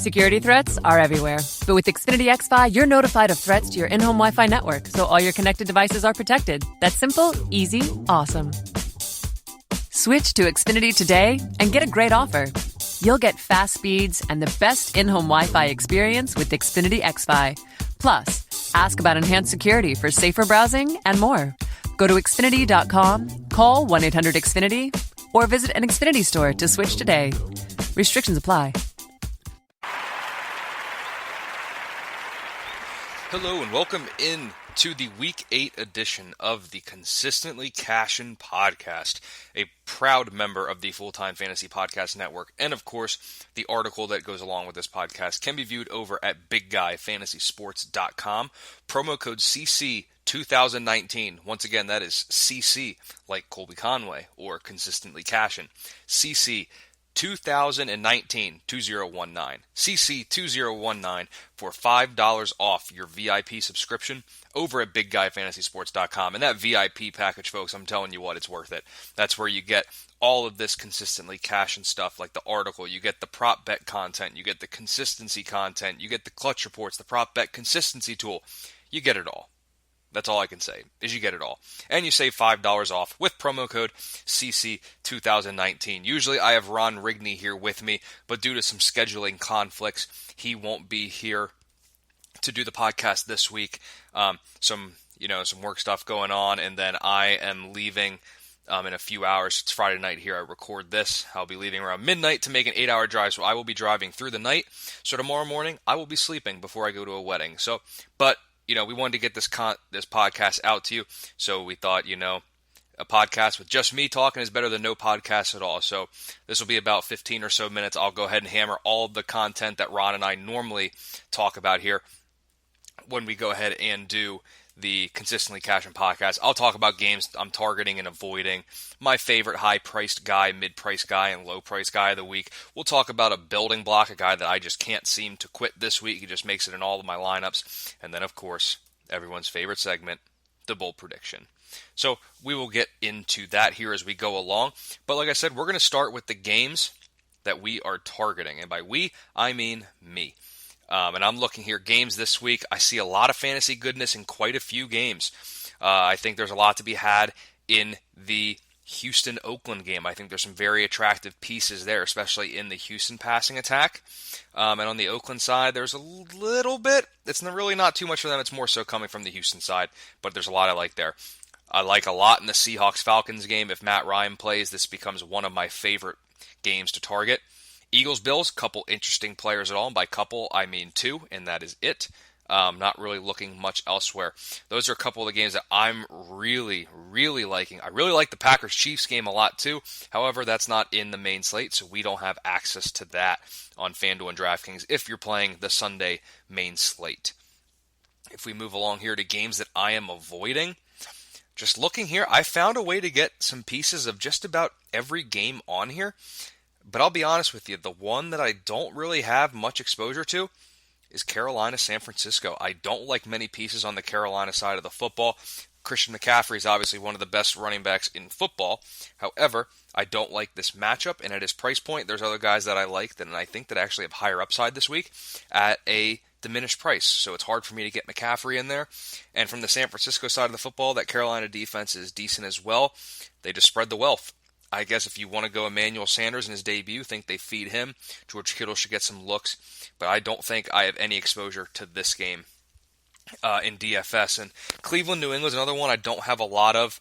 Security threats are everywhere. But with Xfinity XFi, you're notified of threats to your in-home Wi-Fi network, so all your connected devices are protected. That's simple, easy, awesome. Switch to Xfinity today and get a great offer. You'll get fast speeds and the best in-home Wi-Fi experience with Xfinity XFi. Plus, ask about enhanced security for safer browsing and more. Go to Xfinity.com, call 1-800-XFINITY, or visit an Xfinity store to switch today. Restrictions apply. Hello and welcome in to the Week 8 edition of the Consistently Cashin podcast, a proud member of the Full-Time Fantasy Podcast Network. And of course, the article that goes along with this podcast can be viewed over at BigGuyFantasySports.com. Promo code CC2019. Once again, that is CC, like Colby Conway or Consistently Cashin. CC 2019, 2019, CC2019 for $5 off your VIP subscription over at BigGuyFantasySports.com. And that VIP package, folks, I'm telling you what, it's worth it. That's where you get all of this Consistently Cashin stuff, like the article, you get the prop bet content, you get the consistency content, you get the clutch reports, the prop bet consistency tool. You get it all. That's all I can say, is you get it all. And you save $5 off with promo code CC2019. Usually I have Ron Rigney here with me, but due to some scheduling conflicts, he won't be here to do the podcast this week. Some work stuff going on, and then I am leaving in a few hours. It's Friday night here. I record this. I'll be leaving around midnight to make an 8-hour drive, so I will be driving through the night. So tomorrow morning, I will be sleeping before I go to a wedding. We wanted to get this podcast out to you, so we thought, a podcast with just me talking is better than no podcast at all. So this will be about 15 or so minutes. I'll go ahead and hammer all of the content that Ron and I normally talk about here when we go ahead and do the Consistently Cashin podcast. I'll talk about games I'm targeting and avoiding, my favorite high-priced guy, mid-priced guy, and low-priced guy of the week. We'll talk about a building block, a guy that I just can't seem to quit this week. He just makes it in all of my lineups. And then, of course, everyone's favorite segment, the bold prediction. So we will get into that here as we go along. But like I said, we're going to start with the games that we are targeting. And by we, I mean me. And I'm looking here, games this week. I see a lot of fantasy goodness in quite a few games. I think there's a lot to be had in the Houston-Oakland game. I think there's some very attractive pieces there, especially in the Houston passing attack. And on the Oakland side, there's a little bit. It's really not too much for them. It's more so coming from the Houston side, but there's a lot I like there. I like a lot in the Seahawks-Falcons game. If Matt Ryan plays, this becomes one of my favorite games to target. Eagles-Bills, couple interesting players at all. And by couple, I mean two, and that is it. Not really looking much elsewhere. Those are a couple of the games that I'm really, really liking. I really like the Packers-Chiefs game a lot too. However, that's not in the main slate, so we don't have access to that on FanDuel and DraftKings if you're playing the Sunday main slate. If we move along here to games that I am avoiding, just looking here, I found a way to get some pieces of just about every game on here. But I'll be honest with you, the one that I don't really have much exposure to is Carolina-San Francisco. I don't like many pieces on the Carolina side of the football. Christian McCaffrey is obviously one of the best running backs in football. However, I don't like this matchup, and at his price point, there's other guys that I like and I think that actually have higher upside this week at a diminished price. So it's hard for me to get McCaffrey in there. And from the San Francisco side of the football, that Carolina defense is decent as well. They just spread the wealth. I guess if you want to go Emmanuel Sanders in his debut, think they feed him. George Kittle should get some looks, but I don't think I have any exposure to this game in DFS. And Cleveland, New England is another one I don't have a lot of.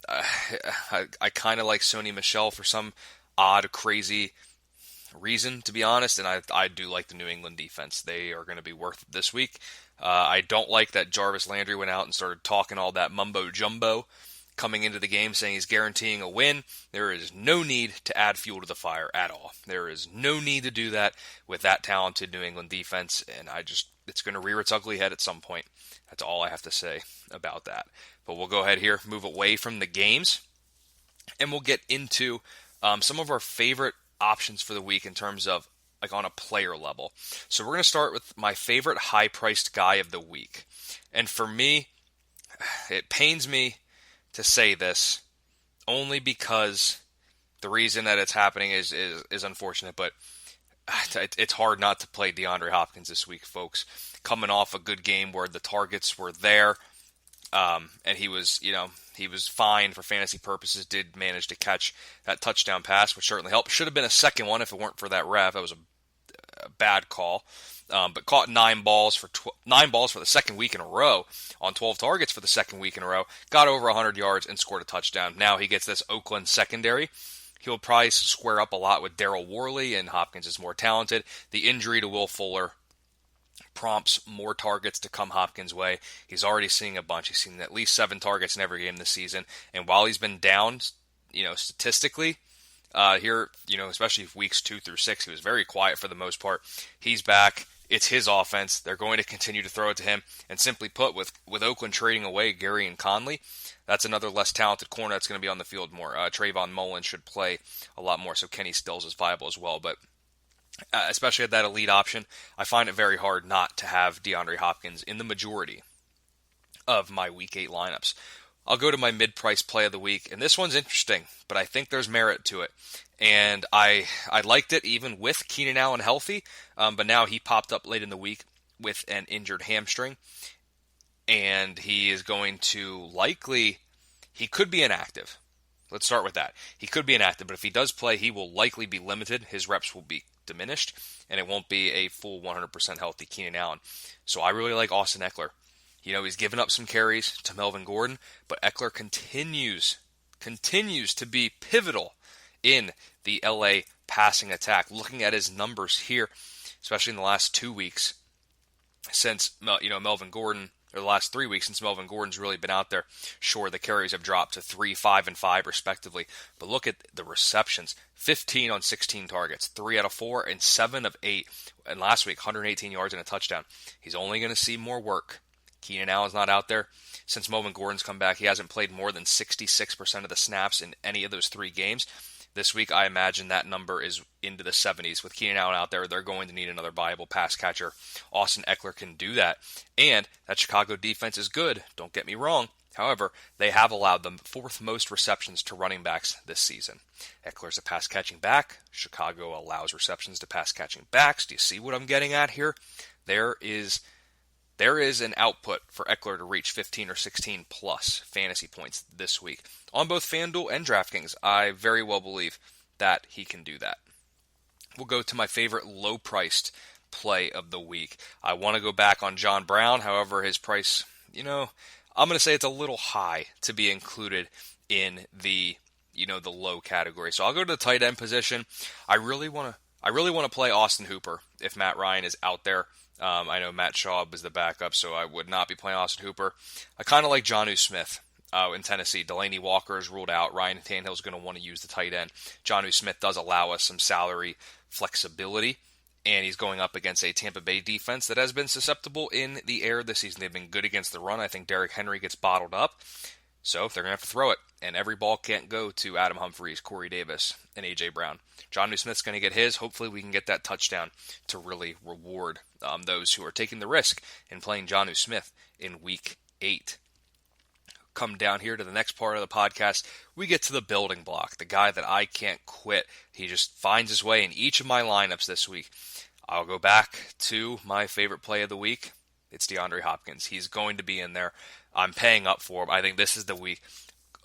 I kind of like Sony Michel for some odd, crazy reason, to be honest, and I do like the New England defense. They are going to be worth it this week. I don't like that Jarvis Landry went out and started talking all that mumbo-jumbo coming into the game saying he's guaranteeing a win. There is no need to add fuel to the fire at all. There is no need to do that with that talented New England defense, and it's going to rear its ugly head at some point. That's all I have to say about that. But we'll go ahead here, move away from the games, and we'll get into some of our favorite options for the week in terms of like on a player level. So we're going to start with my favorite high-priced guy of the week. And for me, it pains me to say this only because the reason that it's happening is unfortunate, but it's hard not to play DeAndre Hopkins this week, folks. Coming off a good game where the targets were there, and he was fine for fantasy purposes. Did manage to catch that touchdown pass, which certainly helped. Should have been a second one if it weren't for that ref. That was a bad call. But caught 9 balls for the second week in a row on 12 targets for the second week in a row. Got over 100 yards and scored a touchdown. Now he gets this Oakland secondary. He'll probably square up a lot with Darryl Worley, and Hopkins is more talented. The injury to Will Fuller prompts more targets to come Hopkins' way. He's already seeing a bunch. He's seen at least 7 targets in every game this season. And while he's been down, statistically, here, especially weeks 2 through 6, he was very quiet for the most part. He's back. It's his offense. They're going to continue to throw it to him. And simply put, with Oakland trading away Gary and Conley, that's another less talented corner that's going to be on the field more. Trayvon Mullen should play a lot more, so Kenny Stills is viable as well. But especially at that elite option, I find it very hard not to have DeAndre Hopkins in the majority of my Week 8 lineups. I'll go to my mid-price play of the week, and this one's interesting, but I think there's merit to it. And I liked it even with Keenan Allen healthy, but now he popped up late in the week with an injured hamstring, and he is going to he could be inactive. Let's start with that. He could be inactive, but if he does play, he will likely be limited. His reps will be diminished, and it won't be a full 100% healthy Keenan Allen. So I really like Austin Eckler. He's given up some carries to Melvin Gordon, but Eckler continues to be pivotal in the LA passing attack. Looking at his numbers here, especially in the last 2 weeks since Melvin Gordon, or the last 3 weeks since Melvin Gordon's really been out there. Sure, the carries have dropped to 3, 5, and 5 respectively, but look at the receptions: 15 on 16 targets, 3 out of 4, and 7 of 8. And last week, 118 yards and a touchdown. He's only going to see more work. Keenan Allen's not out there. Since Melvin Gordon's come back, he hasn't played more than 66% of the snaps in any of those 3 games. This week, I imagine that number is into the 70s. With Keenan Allen out there, they're going to need another viable pass catcher. Austin Eckler can do that. And that Chicago defense is good, don't get me wrong. However, they have allowed the 4th most receptions to running backs this season. Eckler's a pass-catching back. Chicago allows receptions to pass-catching backs. Do you see what I'm getting at here? There is an output for Eckler to reach 15 or 16 plus fantasy points this week. On both FanDuel and DraftKings, I very well believe that he can do that. We'll go to my favorite low-priced play of the week. I want to go back on John Brown. However, his price, I'm going to say it's a little high to be included in the low category. So I'll go to the tight end position. I really want to play Austin Hooper if Matt Ryan is out there. I know Matt Schaub is the backup, so I would not be playing Austin Hooper. I kind of like Jonnu Smith in Tennessee. Delaney Walker is ruled out. Ryan Tannehill is going to want to use the tight end. Jonnu Smith does allow us some salary flexibility, and he's going up against a Tampa Bay defense that has been susceptible in the air this season. They've been good against the run. I think Derrick Henry gets bottled up, so they're going to have to throw it, and every ball can't go to Adam Humphries, Corey Davis, and A.J. Brown. Jonnu Smith's going to get his. Hopefully we can get that touchdown to really reward those who are taking the risk in playing Jonnu Smith in Week 8. Come down here to the next part of the podcast. We get to the building block, the guy that I can't quit. He just finds his way in each of my lineups this week. I'll go back to my favorite play of the week. It's DeAndre Hopkins. He's going to be in there. I'm paying up for him. I think this is the week.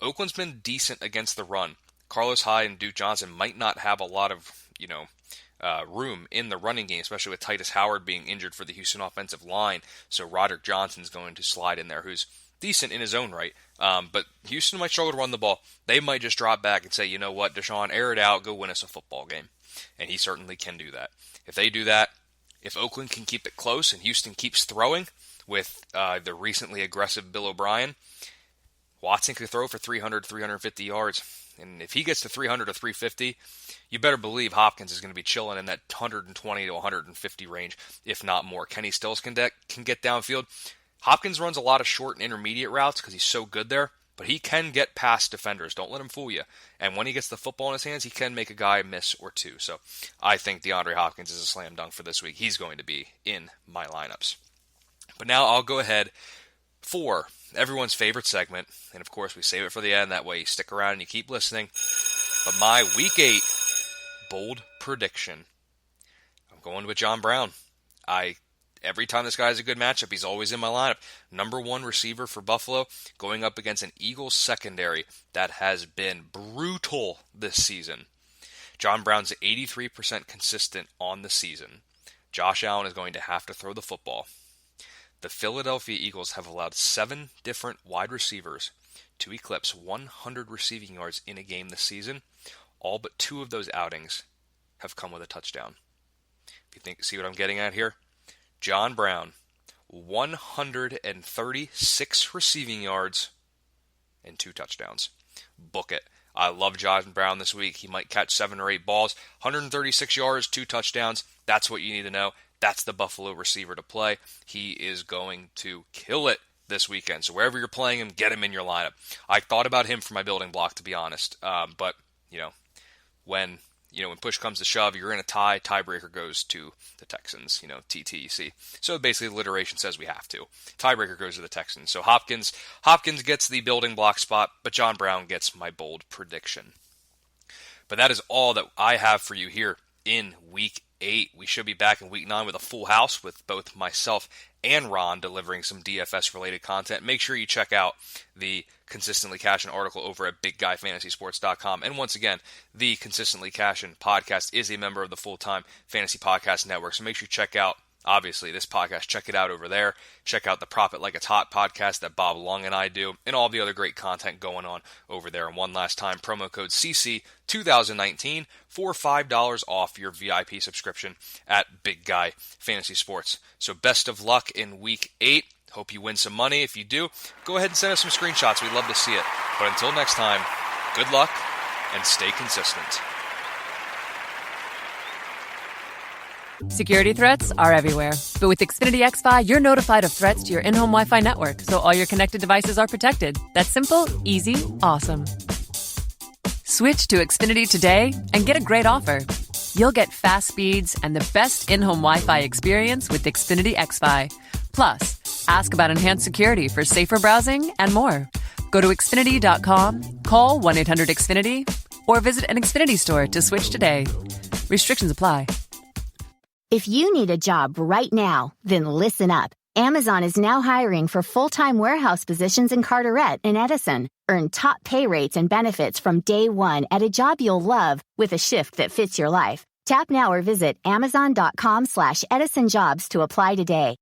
Oakland's been decent against the run. Carlos Hyde and Duke Johnson might not have a lot of, room in the running game, especially with Titus Howard being injured for the Houston offensive line. So Roderick Johnson's going to slide in there, who's decent in his own right. But Houston might struggle to run the ball. They might just drop back and say, you know what, Deshaun, air it out, go win us a football game. And he certainly can do that. If they do that, if Oakland can keep it close and Houston keeps throwing with the recently aggressive Bill O'Brien, Watson could throw for 300, 350 yards. And if he gets to 300 or 350, you better believe Hopkins is going to be chilling in that 120 to 150 range, if not more. Kenny Stills can get downfield. Hopkins runs a lot of short and intermediate routes because he's so good there, but he can get past defenders. Don't let him fool you. And when he gets the football in his hands, he can make a guy miss or two. So I think DeAndre Hopkins is a slam dunk for this week. He's going to be in my lineups. But now I'll go ahead for everyone's favorite segment, and of course we save it for the end. That way you stick around and you keep listening. But my Week 8 bold prediction. I'm going with John Brown. Every time this guy has a good matchup, he's always in my lineup. Number one receiver for Buffalo, going up against an Eagles secondary that has been brutal this season. John Brown's 83% consistent on the season. Josh Allen is going to have to throw the football. The Philadelphia Eagles have allowed 7 different wide receivers to eclipse 100 receiving yards in a game this season. All but 2 of those outings have come with a touchdown. If you see what I'm getting at here? John Brown, 136 receiving yards and 2 touchdowns. Book it. I love John Brown this week. He might catch 7 or 8 balls. 136 yards, 2 touchdowns. That's what you need to know. That's the Buffalo receiver to play. He is going to kill it this weekend. So wherever you're playing him, get him in your lineup. I thought about him for my building block, to be honest. But, when push comes to shove, you're in a tie. Tiebreaker goes to the Texans, TTEC. So basically, alliteration says we have to. Tiebreaker goes to the Texans. So Hopkins gets the building block spot, but John Brown gets my bold prediction. But that is all that I have for you here in Week 8. We should be back in Week 9 with a full house with both myself and Ron delivering some DFS-related content. Make sure you check out the Consistently Cashin article over at BigGuyFantasySports.com. And once again, the Consistently Cashin podcast is a member of the Full-Time Fantasy Podcast Network. So make sure you check out, obviously, this podcast. Check it out over there. Check out the Prop It Like It's Hot podcast that Bob Long and I do, and all the other great content going on over there. And one last time, promo code CC2019 for $5 off your VIP subscription at Big Guy Fantasy Sports. So best of luck in Week 8. Hope you win some money. If you do, go ahead and send us some screenshots. We'd love to see it. But until next time, good luck and stay consistent. Security threats are everywhere. But with Xfinity XFi, you're notified of threats to your in-home Wi-Fi network, so all your connected devices are protected. That's simple, easy, awesome. Switch to Xfinity today and get a great offer. You'll get fast speeds and the best in-home Wi-Fi experience with Xfinity XFi. Plus, ask about enhanced security for safer browsing and more. Go to Xfinity.com, call 1-800-XFINITY, or visit an Xfinity store to switch today. Restrictions apply. If you need a job right now, then listen up. Amazon is now hiring for full-time warehouse positions in Carteret and Edison. Earn top pay rates and benefits from day one at a job you'll love with a shift that fits your life. Tap now or visit Amazon.com/EdisonJobs to apply today.